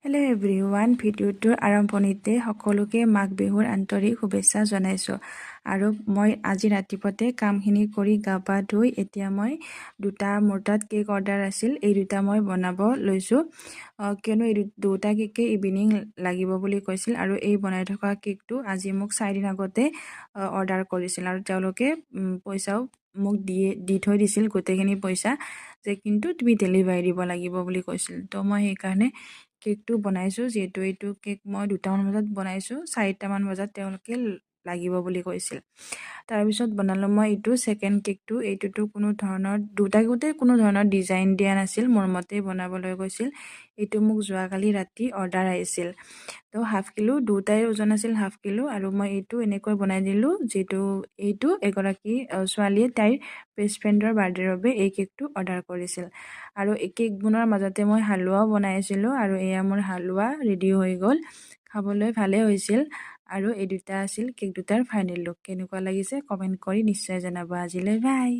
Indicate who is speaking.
Speaker 1: Hello' everyone, ভিডিঅ'টোৰ আৰম্ভণিতে সকলোকে মাঘ বিহুৰ আন্তৰিক শুভেচ্ছা জনাইছোঁ। আৰু মই আজি ৰাতিপুৱাতে কামখিনি কৰি গা পা ধুই এতিয়া মই মোৰ তাত কেক অৰ্ডাৰ আছিল, এই দুটা মই বনাব লৈছোঁ। কিয়নো এই দুটা কেকে ইভিনিং লাগিব বুলি কৈছিল আৰু এই বনাই থকা কেকটো আজি মোক 4 দিন আগতে অৰ্ডাৰ কৰিছিল আৰু তেওঁলোকে পইচাও মোক দি থৈ দিছিল গোটেইখিনি পইচা, যে কিন্তু তুমি ডেলিভাৰী দিব লাগিব বুলি কৈছিল। তো মই সেইকাৰণে কেকটো বনাইছোঁ। যিহেতু এইটো কেক মই 2টামান বজাত বনাইছোঁ, 4টামান বজাত তেওঁলোকে লাগিব বুলি কৈছিল। তাৰপিছত বনালোঁ মই এইটো ছেকেণ্ড কেকটো। এইটোতো কোনো ধৰণৰ দুটা কেকতে কোনো ধৰণৰ ডিজাইন দিয়া নাছিল, মোৰ মতে বনাবলৈ কৈছিল। এইটো মোক যোৱাকালি ৰাতি অৰ্ডাৰ আহিছিল। তো ½ কিলো, দুটাই ওজন আছিল ½ কিলো আৰু মই এইটো এনেকৈ বনাই দিলোঁ। এইটো এগৰাকী ছোৱালীয়ে তাইৰ বেষ্ট ফ্ৰেণ্ডৰ বাৰ্থডেৰ বাবে এই কেকটো অৰ্ডাৰ কৰিছিল। আৰু এই কেক বনোৱাৰ মাজতে মই হালোৱাও বনাই আছিলোঁ আৰু এয়া মোৰ হালোৱা ৰেডি হৈ গ'ল। খাবলৈ ভালে হৈছিল। আৰু এই দুটা আছিল কেক দুটাৰ ফাইনেল লুক। কেনেকুৱা লাগিছে কমেণ্ট কৰি নিশ্চয় জনাব। আজিলৈ বাই।